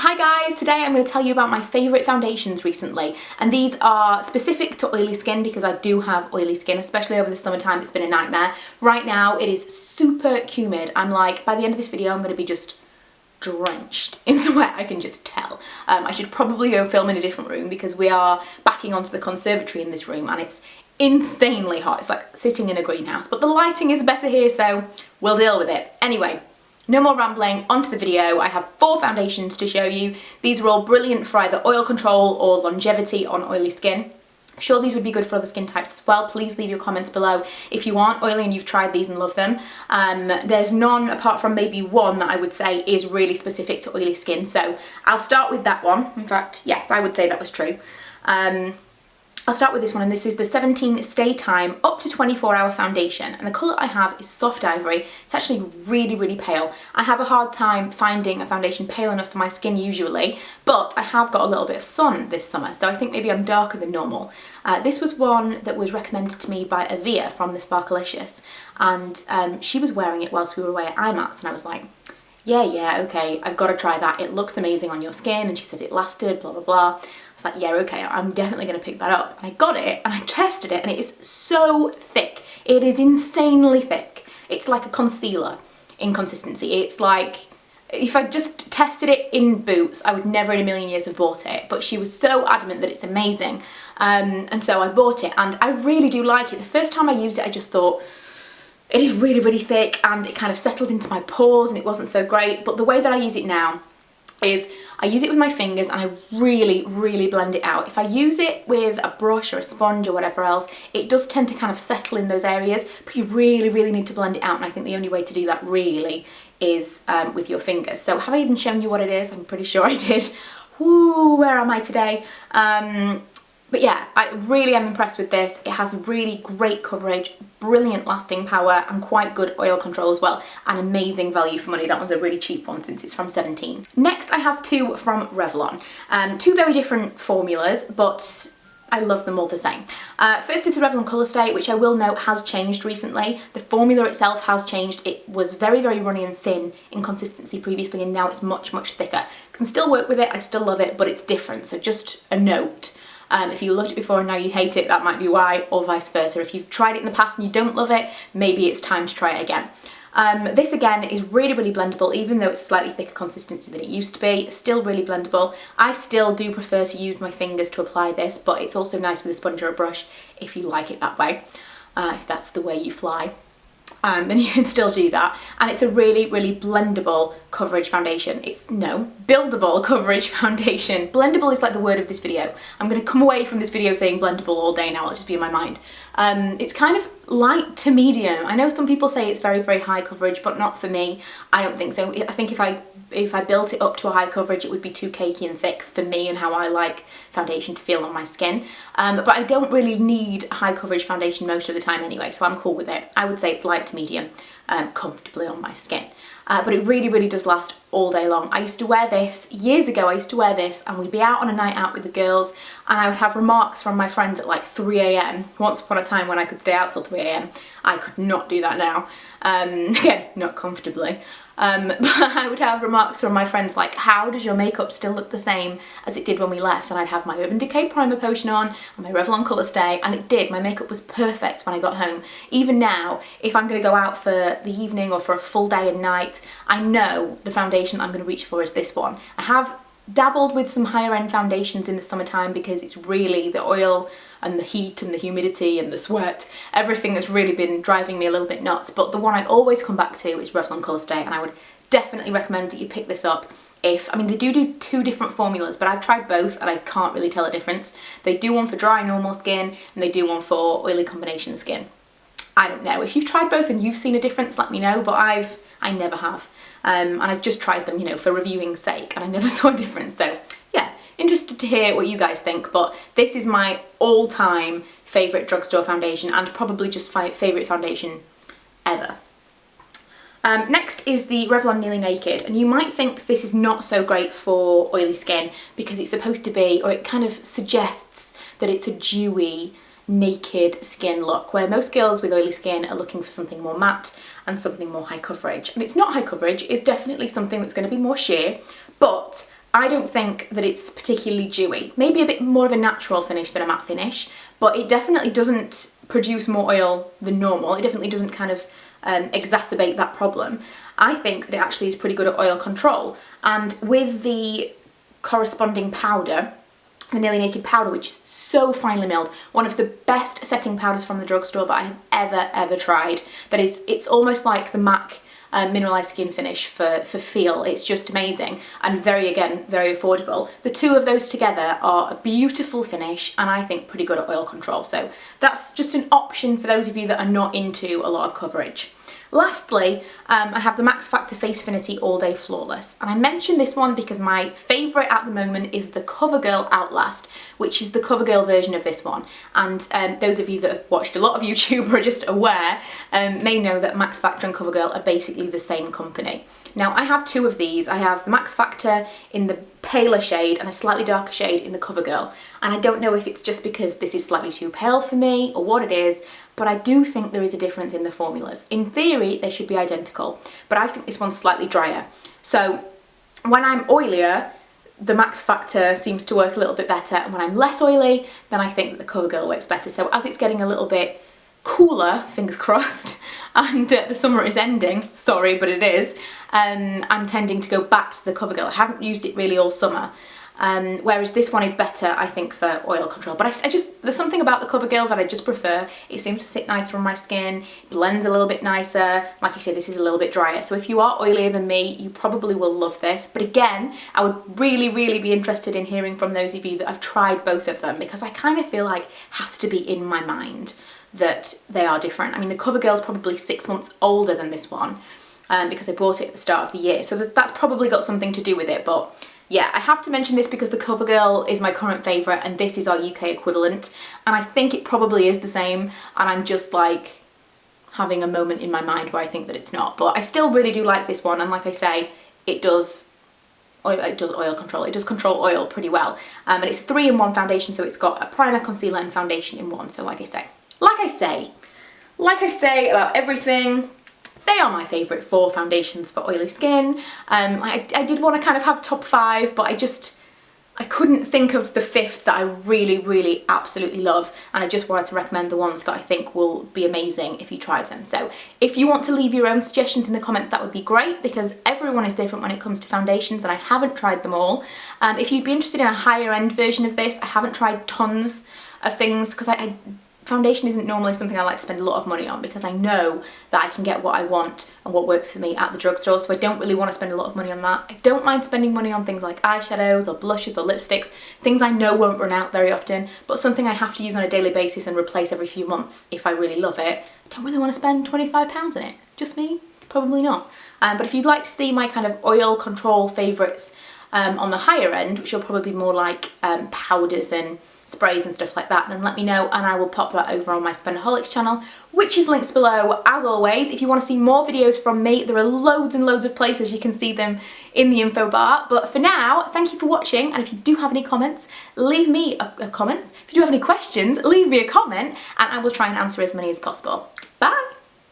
Hi guys, today I'm going to tell you about my favourite foundations recently, and these are specific to oily skin because I do have oily skin, especially over the summertime. It's been a nightmare. Right now it is super humid. I'm like, by the end of this video I'm going to be just drenched in sweat, I can just tell. I should probably go film in a different room because we are backing onto the conservatory in this room and it's insanely hot. It's like sitting in a greenhouse, but the lighting is better here, so we'll deal with it. Anyway, no more rambling, onto the video. I have 4 foundations to show you. These are all brilliant for either oil control or longevity on oily skin. I'm sure these would be good for other skin types as well. Please leave your comments below if you aren't oily and you've tried these and love them. There's none apart from maybe one that I would say is really specific to oily skin, so I'll start with that one. In fact, yes, I would say that was true. I'll start with this one, and this is the 17 Stay Time Up to 24 Hour Foundation, and the colour I have is Soft Ivory. It's actually really pale. I have a hard time finding a foundation pale enough for my skin usually, but I have got a little bit of sun this summer, so I think maybe I'm darker than normal. This was one that was recommended to me by Avia from the Sparkalicious, and she was wearing it whilst we were away at IMAX, and I was like, yeah, okay, I've got to try that. It looks amazing on your skin, and she said it lasted, blah, blah, blah. I was like, yeah, okay, I'm definitely going to pick that up. And I got it, and I tested it, and it is so thick. It is insanely thick. It's like a concealer in consistency. It's like, if I just tested it in Boots, I would never in a million years have bought it. But she was so adamant that it's amazing. And so I bought it, and I really do like it. The first time I used it, I just thought, it is really thick, and it kind of settled into my pores, and it wasn't so great. But the way that I use it now is I use it with my fingers and I really blend it out. If I use it with a brush or a sponge or whatever else, it does tend to kind of settle in those areas, but you really need to blend it out, and I think the only way to do that really is with your fingers. So have I even shown you what it is? I'm pretty sure I did. Woo, where am I today? But yeah, I really am impressed with this. It has really great coverage, brilliant lasting power, and quite good oil control as well, and amazing value for money. That one's a really cheap one since it's from 17. Next, I have 2 from Revlon. 2 very different formulas, but I love them all the same. First is the Revlon Colorstay, which I will note has changed recently. The formula itself has changed. It was very runny and thin in consistency previously, and now it's much thicker. I can still work with it, I still love it, but it's different, so just a note. If you loved it before and now you hate it, that might be why, or vice versa. If you've tried it in the past and you don't love it, maybe it's time to try it again. This again is really blendable, even though it's a slightly thicker consistency than it used to be. It's still really blendable. I still do prefer to use my fingers to apply this, but it's also nice with a sponge or a brush if you like it that way, if that's the way you fly. Then you can still do that, and it's a really blendable coverage foundation. Buildable coverage foundation. Blendable is like the word of this video. I'm going to come away from this video saying blendable all day now, it'll just be in my mind. It's kind of light to medium. I know some people say it's very high coverage, but not for me. I don't think so. I think if I built it up to a high coverage, it would be too cakey and thick for me and how I like foundation to feel on my skin. But I don't really need high coverage foundation most of the time anyway, so I'm cool with it. I would say it's light to medium, comfortably on my skin. But it really does last all day long. I used to wear this, years ago I used to wear this, and we'd be out on a night out with the girls, and I would have remarks from my friends at like 3 AM. Once upon a time when I could stay out till 3 AM. I could not do that now. Again, not comfortably. But I would have remarks from my friends like, how does your makeup still look the same as it did when we left? And I'd have my Urban Decay Primer Potion on and my Revlon Colorstay, and it did. My makeup was perfect when I got home. Even now, if I'm going to go out for the evening or for a full day and night, I know the foundation I'm going to reach for is this one. I have dabbled with some higher end foundations in the summertime because it's really the oil and the heat and the humidity and the sweat, everything that's really been driving me a little bit nuts, but the one I always come back to is Revlon Colorstay, and I would definitely recommend that you pick this up. I mean, they do 2 different formulas, but I've tried both and I can't really tell a difference. They do one for dry normal skin and they do one for oily combination skin. I don't know. If you've tried both and you've seen a difference, let me know, but I never have. And I've just tried them, you know, for reviewing's sake, and I never saw a difference, so yeah, interested to hear what you guys think, but this is my all-time favourite drugstore foundation, and probably just favourite foundation ever. Next is the Revlon Nearly Naked, and you might think this is not so great for oily skin because it's supposed to be, or it kind of suggests that it's a dewy, naked skin look, where most girls with oily skin are looking for something more matte and something more high coverage. And it's not high coverage, it's definitely something that's going to be more sheer, but I don't think that it's particularly dewy. Maybe a bit more of a natural finish than a matte finish, but it definitely doesn't produce more oil than normal. It definitely doesn't kind of exacerbate that problem. I think that it actually is pretty good at oil control, and with the corresponding powder, the Nearly Naked powder, which is so finely milled, one of the best setting powders from the drugstore that I have ever tried. That is, it's almost like the MAC mineralized skin finish for feel. It's just amazing, and very affordable. The two of those together are a beautiful finish, and I think pretty good at oil control. So that's just an option for those of you that are not into a lot of coverage. Lastly, I have the Max Factor Face Finity All Day Flawless, and I mention this one because my favourite at the moment is the Covergirl Outlast, which is the Covergirl version of this one. And those of you that have watched a lot of YouTube or are just aware may know that Max Factor and Covergirl are basically the same company. Now, I have two of these. I have the Max Factor in the paler shade and a slightly darker shade in the Covergirl, and I don't know if it's just because this is slightly too pale for me or what it is, but I do think there is a difference in the formulas. In theory, they should be identical, but I think this one's slightly drier. So when I'm oilier, the Max Factor seems to work a little bit better, and when I'm less oily, then I think that the Covergirl works better. So as it's getting a little bit cooler, fingers crossed, and the summer is ending, sorry, but it is, I'm tending to go back to the Covergirl. I haven't used it really all summer, whereas this one is better, I think, for oil control. But I just, there's something about the Covergirl that I just prefer. It seems to sit nicer on my skin, blends a little bit nicer. Like I said, this is a little bit drier. So if you are oilier than me, you probably will love this. But again, I would really be interested in hearing from those of you that have tried both of them, because I kind of feel like it has to be in my mind that they are different. I mean, the Covergirl's probably 6 months older than this one, because I bought it at the start of the year. So that's probably got something to do with it. But yeah, I have to mention this because the Covergirl is my current favourite and this is our UK equivalent. And I think it probably is the same, and I'm just like having a moment in my mind where I think that it's not. But I still really do like this one, and like I say, it does oil control. It does control oil pretty well. And it's a 3-in-1 foundation, so it's got a primer, concealer and foundation in one. So like I say about everything, they are my favourite 4 foundations for oily skin. I did want to kind of have top 5, but I couldn't think of the 5th that I really absolutely love, and I just wanted to recommend the ones that I think will be amazing if you try them. So if you want to leave your own suggestions in the comments, that would be great, because everyone is different when it comes to foundations and I haven't tried them all. If you'd be interested in a higher end version of this, I haven't tried tons of things, because foundation isn't normally something I like to spend a lot of money on, because I know that I can get what I want and what works for me at the drugstore, so I don't really want to spend a lot of money on that. I don't mind spending money on things like eyeshadows or blushes or lipsticks, things I know won't run out very often, but something I have to use on a daily basis and replace every few months if I really love it. I don't really want to spend £25 on it. Just me? Probably not. But if you'd like to see my kind of oil control favourites on the higher end, which will probably be more like powders and sprays and stuff like that, then let me know and I will pop that over on my Spendaholic channel, which is linked below as always. If you want to see more videos from me, there are loads and loads of places you can see them in the info bar. But for now, thank you for watching, and if you do have any comments, leave me comments. If you do have any questions, leave me a comment and I will try and answer as many as possible. Bye!